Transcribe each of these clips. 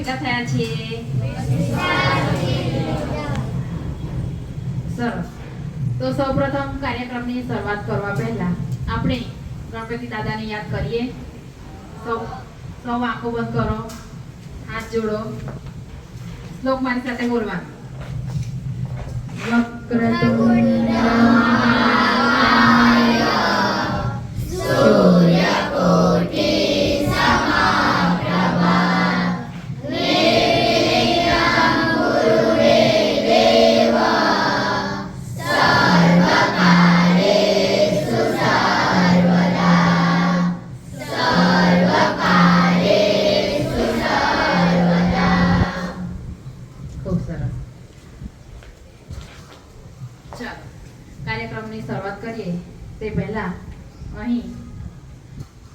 ભેગા થયા છીએ? સરસ. તો સૌપ્રથમ કાર્યક્રમની શરૂઆત કરવા પહેલા આપણે ગણપતિ દાદાને યાદ કરીએ. સૌ આંખો બંધ કરો, હાથ જોડો, શ્લોક મારી સાથે બોલવાનો. વક્રતુંડ મહાકાય સૂર્યકોટિ સમપ્રભા નિર્વિઘ્नं કુરુ મે દેવ સર્વકાર્યેષુ સર્વદા સર્વકાર્યેષુ સર્વદા. ખૂબ સરસ. ચાલો કાર્યક્રમની શરૂઆત કરીએ તે પહેલા અહીં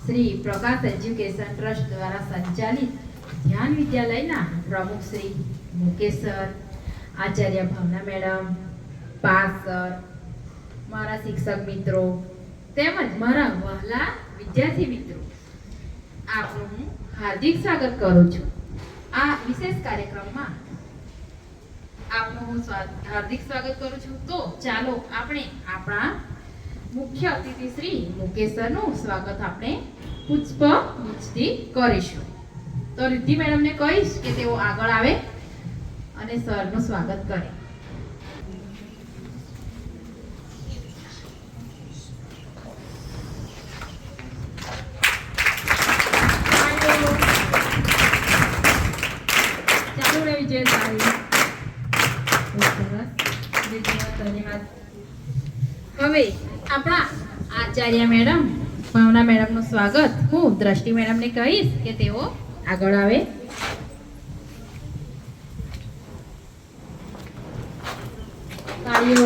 શ્રી પ્રકાશ એજ્યુકેશન ટ્રસ્ટ દ્વારા સંચાલિત ધ્યાન વિદ્યાલયના પ્રમુખ શ્રી મુકેશ સર, આચાર્ય ભાવના મેડમ, પાસ સર, મારા શિક્ષક મિત્રો તેમજ મારા વહાલા વિદ્યાર્થી મિત્રો, આપનું હું હાર્દિક સ્વાગત કરું છું. આ વિશેષ કાર્યક્રમમાં આપનું હું હાર્દિક સ્વાગત કરું છું. તો ચાલો આપણે આપણા મુખ્ય અતિથિ શ્રી મુકેશ સરનું સ્વાગત આપણે પુષ્પગુચ્છથી કરીશું. તો રિદ્ધિ મેડમને કહીશ કે તેઓ આગળ આવે અને સરનું સ્વાગત કરે. ચાલુ રહી છે સારી. ધન્યવાદ. હવે આપણા આચાર્ય મેડમ ભાવના મેડમનું સ્વાગત હું દ્રષ્ટિ મેડમને કહીશ કે તેઓ આગળ આવે. તાળીઓ.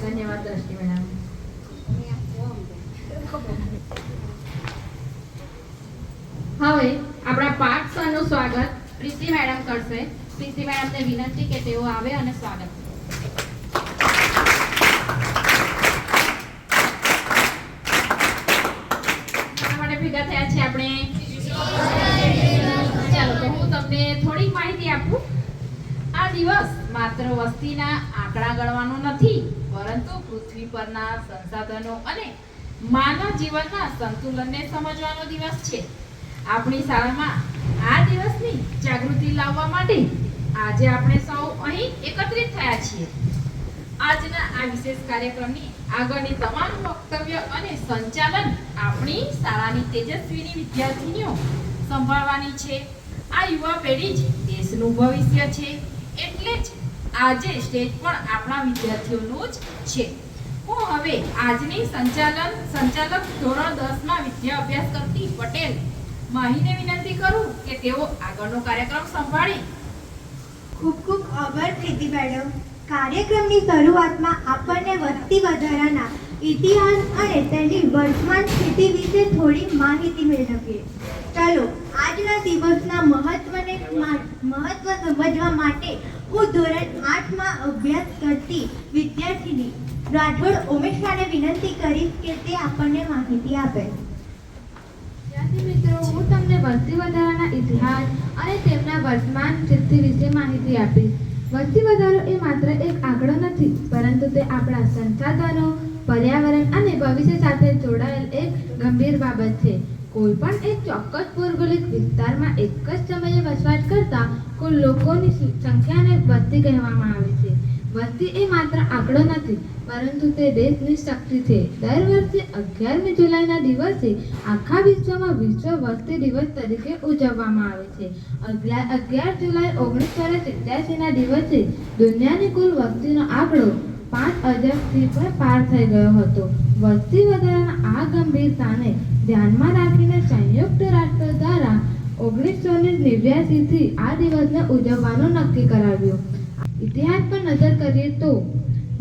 ધન્યવાદ દ્રષ્ટિ મેડમ. હવે આપણા પાઠ સરનું સ્વાગત પ્રીતિ મેડમ કરશે. પ્રીતિ મેડમને વિનંતી કે તેઓ આવે અને સ્વાગત. માટે ભેગા થયા છે આપણે. ચાલો તો હું તમને થોડીક માહિતી આપું. આ દિવસ માત્ર વસ્તીના આંકડા ગણવાનો નથી, પરંતુ પૃથ્વી પરના સંસાધનો અને માનવ જીવનના સંતુલનને સમજવાનો દિવસ છે. આપણી શાળામાં આ દિવસની જાગૃતિ લાવવા માટે આજે આપણે સૌ અહીં એકત્રિત થયા છીએ. આજના આ વિશેષ કાર્યક્રમની આગળની તમામ વક્તવ્ય અને સંચાલન આપણી શાળાની તેજસ્વીની વિદ્યાર્થીનીઓ સંભાળવાની છે. આ યુવા પેઢી જ દેશનું ભવિષ્ય છે, એટલે જ આજે સ્ટેજ પણ આપણા વિદ્યાર્થીઓનું જ છે. હું હવે આજની સંચાલક ધોરણ 10 માં વિદ્યા અભ્યાસ કરતી પટેલ માહીને વિનંતી કરું કે તેઓ આગળનો કાર્યક્રમ સંભાળે. ખૂબ ખૂબ આભાર પ્રીતિ મેડમ. કાર્યક્રમની શરૂઆતમાં આપણને વસ્તી વધારાના ઇતિહાસ અને તેની વર્તમાન સ્થિતિ વિશે થોડી માહિતી મેળવીએ. ચાલો આજના દિવસના મહત્વ સમજવા માટે હું ધોરણ 8 માં અભ્યાસ કરતી વિદ્યાર્થીની રાઠોડ ઉમેશાને વિનંતી કરીશ કે તે આપણને માહિતી આપે. મિત્રો, હું તમને વસ્તી વધારાના ઇતિહાસ અને તેમના વર્તમાન સ્થિતિ વિશે માહિતી આપીશ. વસ્તી વધારો એ માત્ર એક આંકડો નથી, પરંતુ તે આપણા સંસાધનો, પર્યાવરણ અને ભવિષ્ય સાથે જોડાયેલ એક ગંભીર બાબત છે. કોઈ પણ એક ચોક્કસ ભૌગોલિક વિસ્તારમાં એક જ સમયે વસવાટ કરતા કુલ લોકોની સંખ્યાને વસ્તી કહેવામાં આવે છે. વસ્તી એ માત્ર આંકડો નથી, પરંતુ તે દેશની શક્તિ છે. દર વર્ષે 11મી જુલાઈના દિવસે આખા વિશ્વમાં વિશ્વ વસ્તી દિવસ તરીકે ઉજવવામાં આવે છે. 11 જુલાઈ 1987ના દિવસે દુનિયાની કુલ વસ્તીનો આંકડો 5 અબજથી પણ પાર થઈ ગયો હતો. વસ્તી વધારાના આ ગંભીરતાને ધ્યાનમાં રાખીને સંયુક્ત રાષ્ટ્ર દ્વારા 1989 થી આ દિવસને ઉજવવાનું નક્કી કરાવ્યું. ઇતિહાસ પર નજર કરીએ તો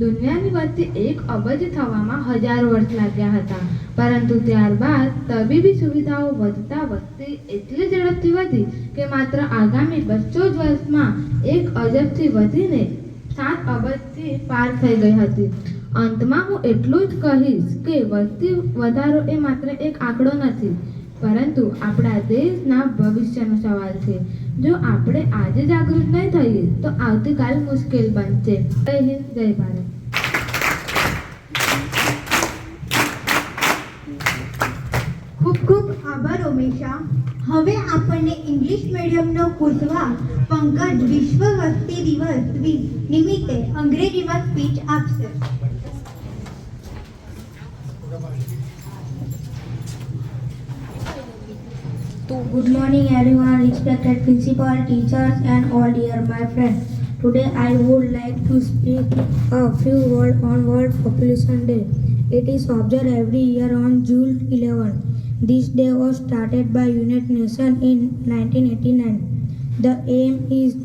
દુનિયાની વસ્તી 1 અબજ થવામાં હજારો વર્ષ લાગ્યા હતા, પરંતુ ત્યારબાદ તબીબી સુવિધાઓ વધતા વસ્તી એટલી ઝડપથી વધી કે માત્ર આગામી 200 જ વર્ષમાં 1 અબજથી વધીને 7 અબજથી પાર થઈ ગઈ હતી. અંતમાં હું એટલું જ કહીશ કે વસ્તી વધારો એ માત્ર એક આંકડો નથી, પરંતુ આપણા દેશના ભવિષ્યનો સવાલ છે. જો આપણે આજે જાગૃત નહીં થઈએ તો આવતીકાલ મુશ્કેલ બનશે. જય હિન્દ, જય ભારત. ખૂબ ખૂબ આભાર ઉમેશા. હવે આપણને ઇંગ્લિશ મીડિયમનો પૂછવા પંકજ વિશ્વ વસ્તી દિવસ નિમિત્તે અંગ્રેજીમાં સ્પીચ આપશે. Good morning everyone, respected principal, teachers and all dear my friends. Today I would like to speak a few words on World Population Day. It is observed every year on June 11. This day was started by United Nations in 1989. The aim is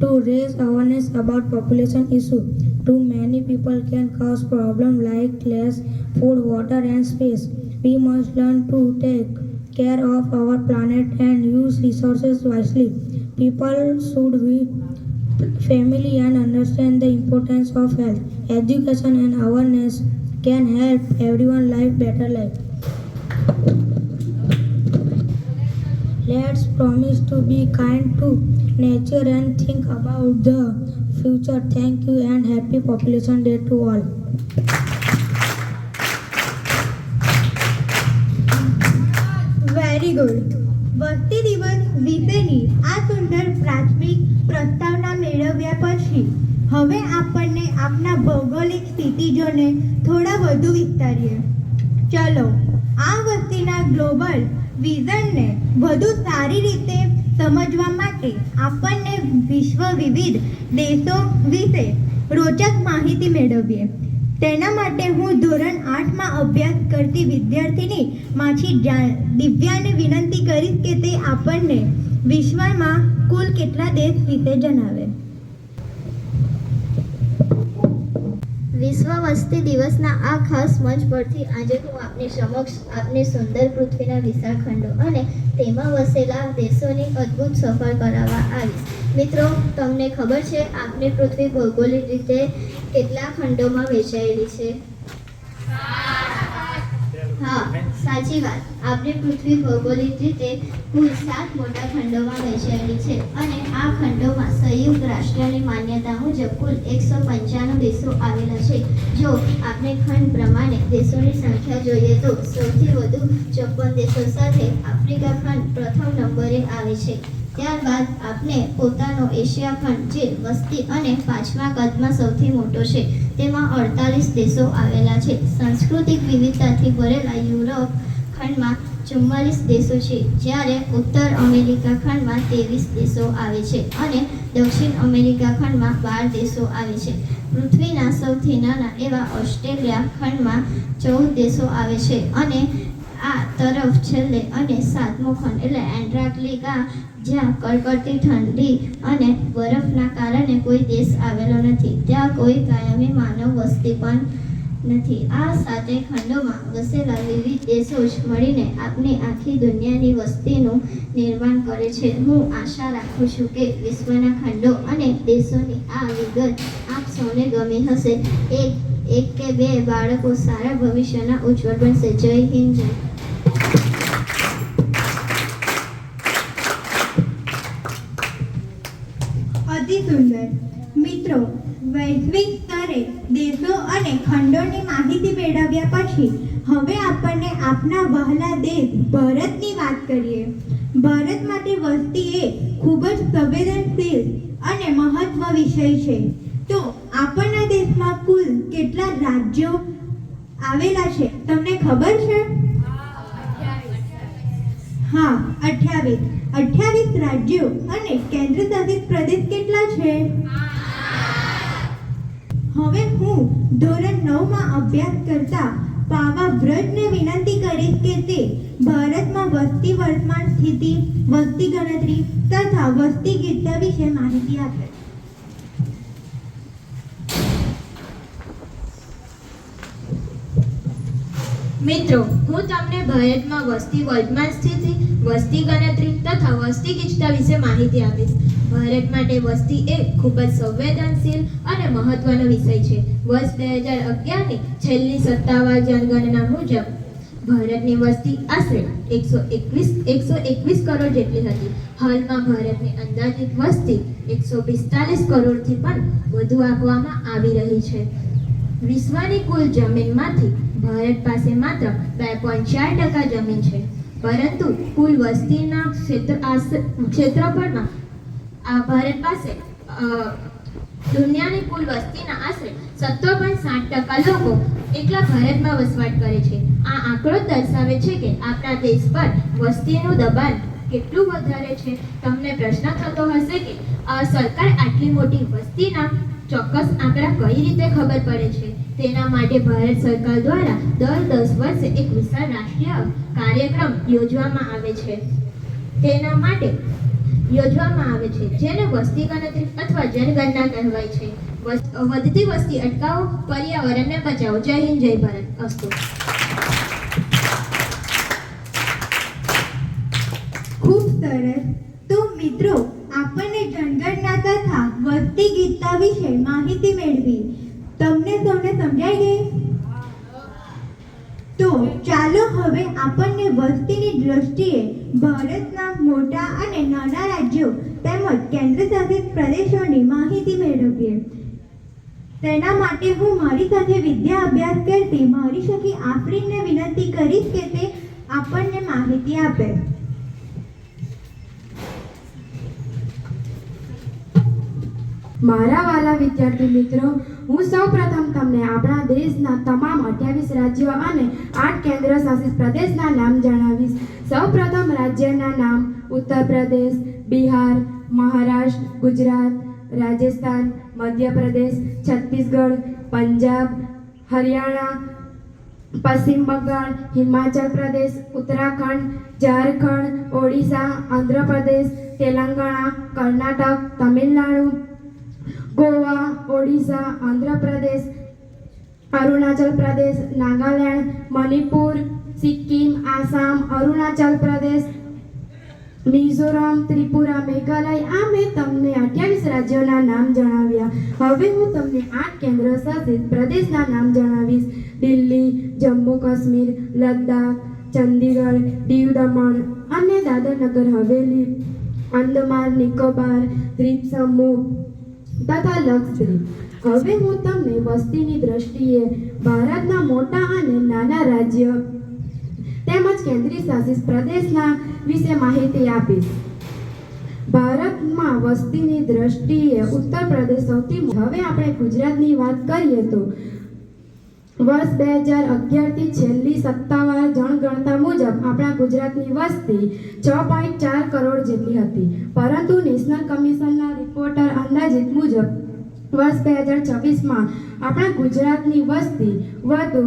to raise awareness about population issue. Too many people can cause problems like less food, water and space. We must learn to take care of our planet and use resources wisely. People should be family and understand the importance of health. Education and awareness can help everyone live better life. Let's promise to be kind to nature and think about the future. Thank you and happy Population Day to all. Very good. વસ્તી દિવસ વિશેની આ સુંદર પ્રાથમિક પ્રસ્તાવના મેળવ્યા પછી હવે આપણને આપના ભૌગોલિક સ્થિતિજોને થોડા વધુ વિસ્તારીએ. ચલો આ વસ્તીના ગ્લોબલ વિઝનને વધુ સારી રીતે સમજવા માટે આપણને વિશ્વ વિવિધ દેશો વિશે રોચક માહિતી મેળવીએ. તેના માટે હું ધોરણ 8માં અભ્યાસ કરતી વિદ્યાર્થીની માછી દિવ્યાને વિનંતી કરીશ કે તે આપણને વિશ્વમાં કુલ કેટલા દેશ વિશે જણાવે. વિશ્વ વસ્તી દિવસના આ ખાસ મંચ પરથી આજે હું આપની સમક્ષ આપની સુંદર પૃથ્વીના વિશાળ ખંડો અને તેમાં વસેલા દેશોની અદ્ભુત સફર કરાવવા આવીશ. મિત્રો, તમને ખબર છે આપની પૃથ્વી ભૌગોલિક રીતે કેટલા ખંડોમાં વહેંચાયેલી છે? હા, સાચી વાત. આપણી પૃથ્વી ભૌગોલિક રીતે કુલ 7 મોટા ખંડોમાં વહેંચાયેલી છે અને આ ખંડોમાં સંયુક્ત રાષ્ટ્રની માન્યતા મુજબ કુલ 195 દેશો આવેલા છે. જો આપણે ખંડ પ્રમાણે દેશોની સંખ્યા જોઈએ તો સૌથી વધુ 54 દેશો સાથે આફ્રિકા ખંડ પ્રથમ નંબરે આવે છે. ત્યારબાદ આપણે પોતાનો એશિયા ખંડ જે વસ્તી અને 5મા કદમાં સૌથી મોટો છે, તેમાં 48 દેશો આવેલા છે. સાંસ્કૃતિક વિવિધતાથી ભરેલા યુરોપ ખંડમાં 44 દેશો છે, જ્યારે ઉત્તર અમેરિકા ખંડમાં 23 દેશો આવે છે અને દક્ષિણ અમેરિકા ખંડમાં 12 દેશો આવે છે. પૃથ્વીના સૌથી નાના એવા ઓસ્ટ્રેલિયા ખંડમાં 14 દેશો આવે છે અને આ તરફ છેલ્લે અને 7મો ખંડ એટલે એન્ટાર્કટિકા, જ્યાં કડકડતી ઠંડી અને બરફના કારણે કોઈ દેશ આવેલો નથી. ત્યાં કોઈ કાયમી માનવ વસ્તી પણ નથી. આ 7 ખંડોમાં વસેલા વિવિધ દેશો જ મળીને આપણી આખી દુનિયાની વસ્તીનું નિર્માણ કરે છે. હું આશા રાખું છું કે વિશ્વના ખંડો અને દેશોની આ વિગત આપ સૌને ગમી હશે. એક કે બે બાળકો સારા ભવિષ્યના ઉજ્જવળ બનશે. જય હિન્દ, જય. અતિ સુંદર. મિત્રો, વૈશ્વિક સ્તરે દેશો અને ખંડોની માહિતી મેળવ્યા પછી હવે આપણને આપના વહાલા દેશ ભારતની વાત કરીએ. ભારત માટે વસ્તી એ ખૂબ જ સંવેદનશીલ અને મહત્વ વિષય છે. તો આપણા દેશમાં કુલ કેટલા રાજ્યો આવેલા છે તમને ખબર છે? હા, 28 રાજ્યો અને કેન્દ્રશાસિત પ્રદેશ કેટલા છે? હવે હું ધોરણ 9માં અભ્યાસ કરતા પાવા વ્રજને વિનંતી કરીશ કે તે ભારતમાં વસ્તી વર્તમાન સ્થિતિ, વસ્તી ગણતરી તથા વસ્તી ગીતતા વિશે માહિતી આપે. મિત્રો, હું તમને ભારતમાં વસ્તી વર્તમાન સ્થિતિ, વસ્તી ગણતરી તથા વસ્તી ગીચતા વિશે માહિતી આપીશ. ભારત માટે વસ્તી એ ખૂબ જ સંવેદનશીલ અને મહત્વનો વિષય છે. વર્ષ 2011ની છેલ્લી સત્તાવાર જનગણના મુજબ ભારતની વસ્તી આશરે 121 કરોડ જેટલી હતી. હાલમાં ભારતની અંદાજિત વસ્તી 145 કરોડથી પણ વધુ આંકવામાં આવી રહી છે. વિશ્વની કુલ જમીનમાંથી ભારત પાસે માત્ર 2.4% જમીન છે, પરંતુ કુલ વસ્તીના ક્ષેત્રફળમાં ભારત પાસે દુનિયાની કુલ વસ્તીના આશરે 17.7% લોકો એકલા ભારતમાં વસવાટ કરે છે. આ આંકડો દર્શાવે છે કે આપણા દેશ પર વસ્તીનું દબાણ કેટલું વધારે છે. તમને પ્રશ્ન થતો હશે કે સરકાર આટલી મોટી વસ્તીના ચોક્કસ આંકડા કઈ રીતે ખબર પડે છે? તેના માટે ભારત સરકાર દ્વારા દર 10 વર્ષે એક વિશાળ રાષ્ટ્રીય કાર્યક્રમ યોજવામાં આવે છે. જેને વસ્તી ગણતરી અથવા જનગણના કહેવાય છે. વધતી વસ્તી અટકાવો, પર્યાવરણને બચાવો. જય હિન્દ, જય ભારત. અસ્તુ. ખૂબ સરસ. તો મિત્રો, આપણને જનગણના તથા વસ્તી ગીતતા વિશે માહિતી મેળવી. તમને સૌને સમજાઈ ગઈ? તો ચાલો હવે આપણને વસ્તીની દ્રષ્ટિએ ભારતના મોટા અને નાના રાજ્યો તેમજ કેન્દ્રશાસિત પ્રદેશોની માહિતી મેળવીએ. તેના માટે હું મારી સાથે વિદ્યા અભ્યાસ કરતી મારી સખી આફરીનને વિનંતી કરીશ કે તે આપણને માહિતી આપે. મારા વાલા વિદ્યાર્થી મિત્રો, હું સૌપ્રથમ તમને આપણા દેશના તમામ 28 રાજ્યો અને 8 કેન્દ્ર શાસિત પ્રદેશના નામ જણાવીશ. સૌપ્રથમ રાજ્યના નામ: ઉત્તર પ્રદેશ, બિહાર, મહારાષ્ટ્ર, ગુજરાત, રાજસ્થાન, મધ્યપ્રદેશ, છત્તીસગઢ, પંજાબ, હરિયાણા, પશ્ચિમ બંગાળ, હિમાચલ પ્રદેશ, ઉત્તરાખંડ, ઝારખંડ, ઓડિશા, આંધ્રપ્રદેશ, તેલંગાણા, કર્ણાટક, તમિલનાડુ, ગોવા, ઓડિશા, આંધ્રપ્રદેશ, અરુણાચલ પ્રદેશ, નાગાલેન્ડ, મણિપુર, સિક્કિમ, આસામ, અરુણાચલ પ્રદેશ, મિઝોરમ, ત્રિપુરા, મેઘાલય. આ મેં તમને 28 રાજ્યોના નામ જણાવ્યા. હવે હું તમને 8 કેન્દ્ર શાસિત પ્રદેશના નામ જણાવીશ: દિલ્હી, જમ્મુ કાશ્મીર, લદ્દાખ, ચંદીગઢ, દીવ દમણ અને દાદરા નગર હવેલી, અંદમાન નિકોબાર દ્વીપ સમૂહ તથા લક્ષદ્વીપ. હવે હું તમને વસ્તીની દ્રષ્ટિએ ભારતના મોટા અને નાના રાજ્ય તેમજ કેન્દ્રીય શાસિત પ્રદેશના વિશે માહિતી આપીશ. ભારતમાં વસ્તીની દ્રષ્ટિએ ઉત્તર પ્રદેશ સૌથી. હવે આપણે ગુજરાતની વાત કરીએ તો વર્ષ 2011થી છેલ્લી સત્તાવાર જનગણના મુજબ આપણા ગુજરાતની વસ્તી 6.4 કરોડ જેટલી હતી, પરંતુ નેશનલ કમિશનના રિપોર્ટર અંદાજિત મુજબ વર્ષ 2026માં આપણા ગુજરાતની વસ્તી વધુ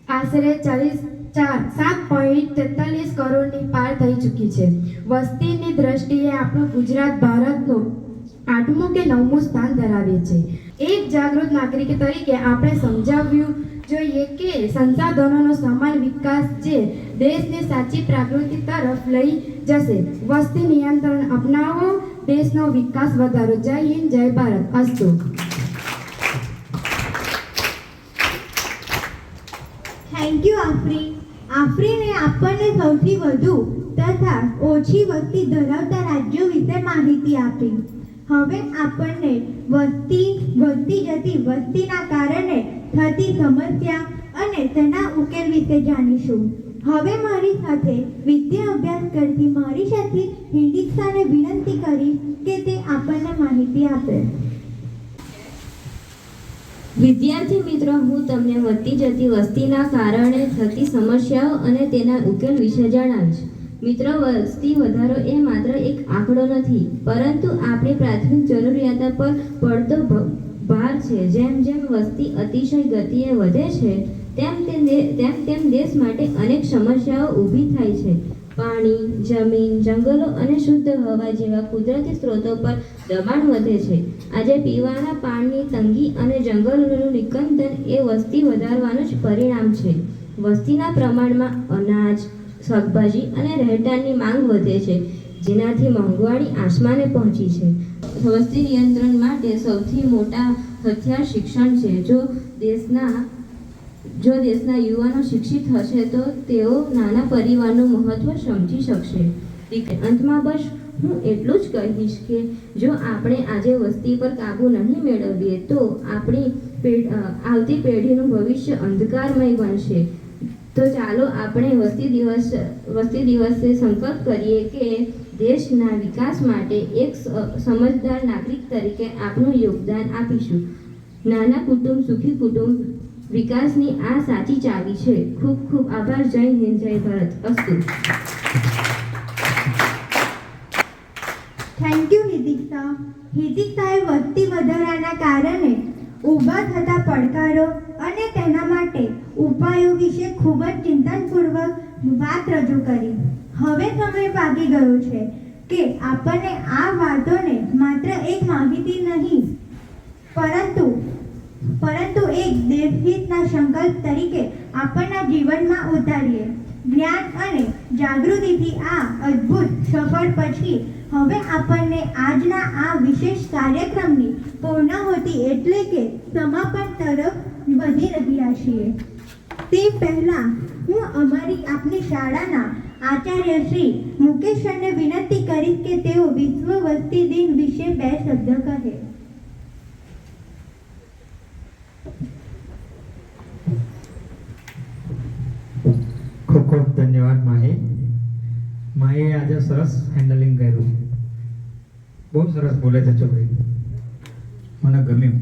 આશરે 7.43 કરોડની પાર થઈ ચૂકી છે. વસ્તીની દ્રષ્ટિએ આપણું ગુજરાત ભારતનું 8મું કે 9મું સ્થાન ધરાવે છે. એક જાગૃત નાગરિક તરીકે આપણે સમજાવવું જોઈએ કે સંસાધનોનો સમાન વિકાસ જે દેશને સાચી પ્રગતિ તરફ લઈ જશે. વસ્તી નિયંત્રણ અપનાવો, દેશનો વિકાસ વધારો. જય હિન્દ, જય ભારત. અસ્તુ. Thank you Afreen. આફરીને આપણને સૌથી વધુ તથા ઓછી વસ્તી ધરાવતા રાજ્યો વિશે માહિતી આપી. હવે આપણને વધતી જતી વસ્તીના કારણે થતી સમસ્યા અને તેના ઉકેલ વિશે જાણીશું. હવે મારી સાથે વિદ્યા અભ્યાસ કરતી મારી સાથે હિન્દિસ્તાને વિનંતી કરીશ કે તે આપણને માહિતી આપે. વિદ્યાર્થી મિત્રો, હું તમને વધતી જતી વસ્તીના કારણે થતી સમસ્યાઓ અને તેના ઉકેલ વિશે જણાવીશ. મિત્રો, વસ્તી વધારો એ માત્ર એક આંકડો નથી, પરંતુ આપણી પ્રાથમિક જરૂરિયાતો પર પડતો ભાર છે. જેમ જેમ વસ્તી અતિશય ગતિએ વધે છે તેમ દેશ માટે અનેક સમસ્યાઓ ઊભી થાય છે. પાણી, જમીન, જંગલો અને શુદ્ધ હવા જેવા કુદરતી સ્ત્રોતો પર દબાણ વધે છે. આજે પીવાના પાણીની તંગી અને જંગલોનું નિકંદન એ વસ્તી વધારવાનું જ પરિણામ છે. વસ્તીના પ્રમાણમાં અનાજ, શાકભાજી અને રહેઠાણની માંગ વધે છે, જેનાથી મોંઘવારી આસમાને પહોંચી છે. વસ્તી નિયંત્રણ માટે સૌથી મોટા હથિયાર શિક્ષણ છે. જો દેશના યુવાનો શિક્ષિત હશે તો તેઓ નાના પરિવારનું મહત્વ સમજી શકશે. અંતમાં બસ હું એટલું જ કહીશ કે જો આપણે આજે વસ્તી પર કાબૂ નહીં મેળવીએ તો આપણી આવતી પેઢીનું ભવિષ્ય અંધકારમય બનશે. તો ચાલો આપણે વસ્તી દિવસે સંકલ્પ કરીએ કે દેશના વિકાસ માટે એક સમજદાર નાગરિક તરીકે આપણું યોગદાન આપીશું. નાના કુટુંબ સુખી કુટુંબ વિકાસની આ સાચી ચાવી છે. ખૂબ ખૂબ આભાર. જય હિન્દ, જય ભારત. અસ્તુ. Thank you હિતિકા. હિતિકાએ વસ્તી વધારાના કારણે ઊભા થતા પડકારો અને તેના માટે ઉપાયો વિશે ખૂબ જ ચિંતનપૂર્વક વાત રજૂ કરી. હવે સમય પાકી ગયો છે કે આપણને આ વાતોને માત્ર એક માહિતી નહીં પરંતુ એક દેશહિતના સંકલ્પ તરીકે આપણના જીવનમાં ઉતારીએ. જ્ઞાન અને જાગૃતિથી આ અદ્ભુત સફર પછી હવે આપણને આજના આ વિશેષ કાર્યક્રમની પૂર્ણાહુતિ એટલે કે સમાપન તરફ વધી રહ્યા છીએ. તે પહેલાં હું આપણી શાળાના આચાર્ય શ્રી મુકેશ સરને વિનંતી કરીશ કે તેઓ વિશ્વ વસ્તી દિન વિશે 2 શબ્દ કહે. ખૂબ ખૂબ ધન્યવાદ માહી આજે સરસ હેન્ડલિંગ કર્યું. બહુ સરસ બોલે છે છોકરી, મને ગમ્યું.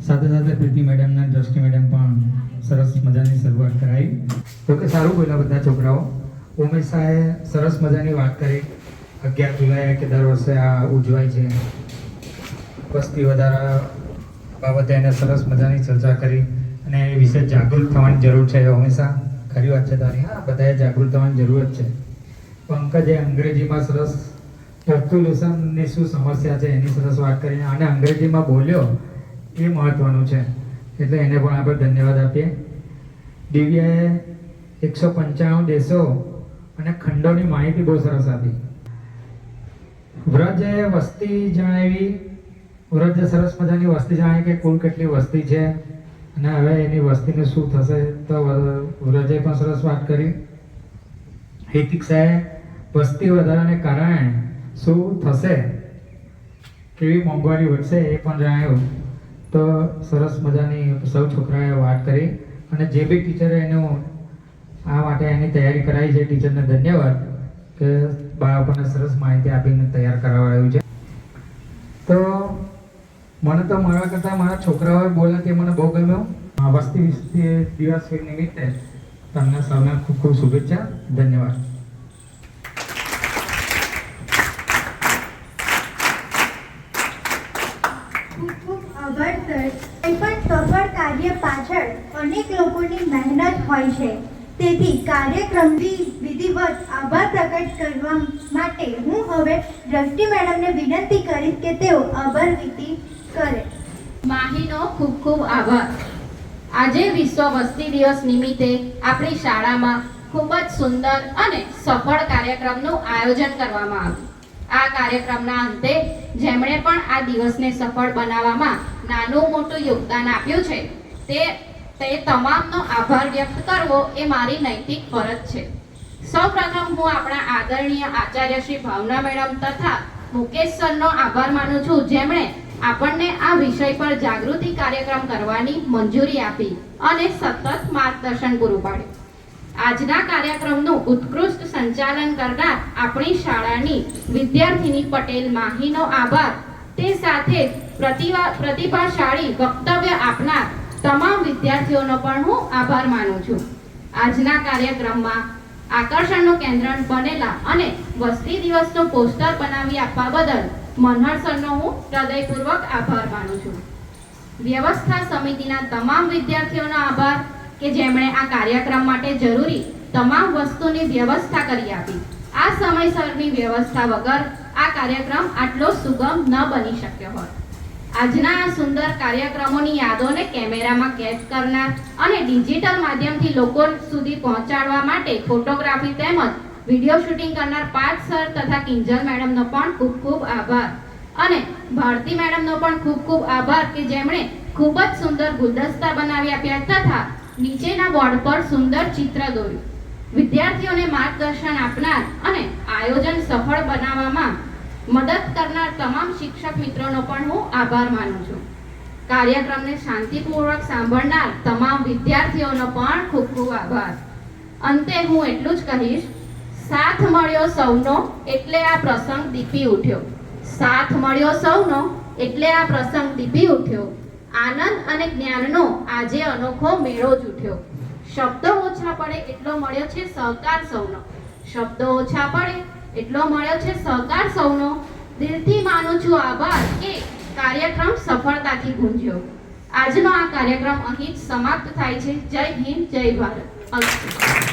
સાથે સાથે પ્રીતિ મેડમ અને દ્રષ્ટિ મેડમ પણ સરસ મજાની શરૂઆત કરાવી. તો કે સારું બોલ્યા બધા છોકરાઓ. ઉમેશ શાહે સરસ મજાની વાત કરી. 11 જુલાઈ કે દર વર્ષે આ ઉજવાય છે. વસ્તી વધારા બાબતે એને સરસ મજાની ચર્ચા કરી અને એ વિશે જાગૃત થવાની જરૂર છે. હંમેશા ખરી વાત છે તારી. હા, બધાએ જાગૃત થવાની જરૂર જ છે. પંકજે અંગ્રેજીમાં સરસ પોપ્યુલેશનની શું સમસ્યા છે એની સરસ વાત કરીને અને અંગ્રેજીમાં બોલ્યો એ મહત્વનું છે, એટલે એને પણ આપણે ધન્યવાદ આપીએ. દિવ્યાએ 195 દેશો અને ખંડોની માહિતી બહુ સરસ આપી. વ્રજે વસ્તી જણાવી. વ્રજે સરસ મજાની વસ્તી જણાવી કે કુલ કેટલી વસ્તી છે અને હવે એની વસ્તીને શું થશે, તો વ્રજે પણ સરસ વાત કરી. હિતિક્ષાએ વસ્તી વધારાને કારણે શું થશે, કેવી મોંઘવારી વધશે એ પણ જણાવ્યું. તો સરસ મજાની સૌ છોકરાએ વાત કરી અને જે બી ટીચરે એનું આ માટે એની તૈયારી કરાવી છે ટીચરને ધન્યવાદ કે બાળકોને સરસ માહિતી આપીને તૈયાર કરાવાયું છે. તો મને તો મારા કરતાં મારા છોકરાઓએ બોલે તે મને બહુ ગમ્યું. વસ્તી દિવસ નિમિત્તે તમને સૌને ખૂબ ખૂબ શુભેચ્છા. ધન્યવાદ. આભાર સર. કોઈ પણ સફળ કાર્ય પાછળ અનેક લોકોની મહેનત હોય છે, તેથી કાર્યક્રમની વિધિવત આભાર પ્રકટ કરવા માટે હું હવે દ્રષ્ટિ મેડમને વિનંતી કરીશ કે તેઓ આભાર વિધિ કરે. માહીનો ખૂબ ખૂબ આભાર. આજે વિશ્વ વસ્તી દિવસ નિમિત્તે આપણી શાળામાં ખૂબ જ સુંદર અને સફળ કાર્યક્રમનું આયોજન કરવામાં આવ્યું. આ કાર્યક્રમના અંતે જેમણે પણ આ દિવસને સફળ બનાવવામાં નાનું મોટું યોગદાન આપ્યું છે તે તમામનો આભાર વ્યક્ત કરવો એ મારી નૈતિક ફરજ છે. સૌપ્રથમ હું આપણા આદરણીય આચાર્ય શ્રી ભાવના મેડમ તથા મુકેશ સરનો આભાર માનું છું, જેમણે આપણને આ વિષય પર જાગૃતિ કાર્યક્રમ કરવાની મંજૂરી આપી અને સતત માર્ગદર્શન પૂરું પાડ્યું. આજના કાર્યક્રમનું ઉત્કૃષ્ટ સંચાલન કરનાર આપણી શાળાની વિદ્યાર્થીની પટેલ માહીનો આભાર. તે સાથે પ્રતિભાશાળી વક્તવ્ય આપનાર તમામ વિદ્યાર્થીઓનો પણ હું આભાર માનું છું. આજના કાર્યક્રમમાં આકર્ષણનું કેન્દ્ર બનેલા અને વસ્તી દિવસનું પોસ્ટર બનાવી આપવા બદલ મનહર સરનો હું હૃદયપૂર્વક આભાર માનું છું. વ્યવસ્થા સમિતિના તમામ વિદ્યાર્થીઓનો આભાર કે જેમણે આ કાર્યક્રમ માટે જરૂરી તમામ વસ્તુની વ્યવસ્થા કરી આપી. આ સમયસરની વ્યવસ્થા વગર આ કાર્યક્રમ આટલો સુગમ ન બની શક્યો હોત. આજના આ સુંદર કાર્યક્રમોની યાદોને કેમેરામાં કેદ કરનાર અને ડિજિટલ માધ્યમથી લોકો સુધી પહોંચાડવા માટે ફોટોગ્રાફી તેમજ વિડીયો શૂટિંગ કરનાર પાર્થ સર તથા કિંજલ મેડમનો પણ ખૂબ ખૂબ આભાર. અને ભારતી મેડમનો પણ ખૂબ ખૂબ આભાર કે જેમણે ખૂબ જ સુંદર ગુલદસ્તા બનાવી આપ્યા તથા નીચેના બોર્ડ પર સુંદર ચિત્ર દોર્યું. વિદ્યાર્થીઓને માર્ગદર્શન આપનાર અને આયોજન સફળ બનાવવામાં મદદ કરનાર તમામ શિક્ષક મિત્રોનો પણ હું આભાર માનું છું. કાર્યક્રમને શાંતિપૂર્વક સાંભળનાર તમામ વિદ્યાર્થીઓનો પણ ખૂબ ખૂબ આભાર. અંતે હું એટલું જ કહીશ, સાથ મળ્યો સૌનો એટલે આ પ્રસંગ દીપી ઉઠ્યો. સાથ મળ્યો સૌનો એટલે આ પ્રસંગ દીપી ઉઠ્યો. આનંદ અને જ્ઞાનનો આજે અનોખો મેળો જ ઉઠ્યો. શબ્દો ઓછા પડે એટલો મળ્યો છે સહકાર સૌનો. શબ્દો ઓછા પડે એટલો મળ્યો છે સહકાર સૌનો. દિલથી માનું છું આભાર કે કાર્યક્રમ સફળતાથી ગુંજ્યો. આજનો આ કાર્યક્રમ અહીં જ સમાપ્ત થાય છે. જય હિન્દ, જય ભારત. અસ્તુ.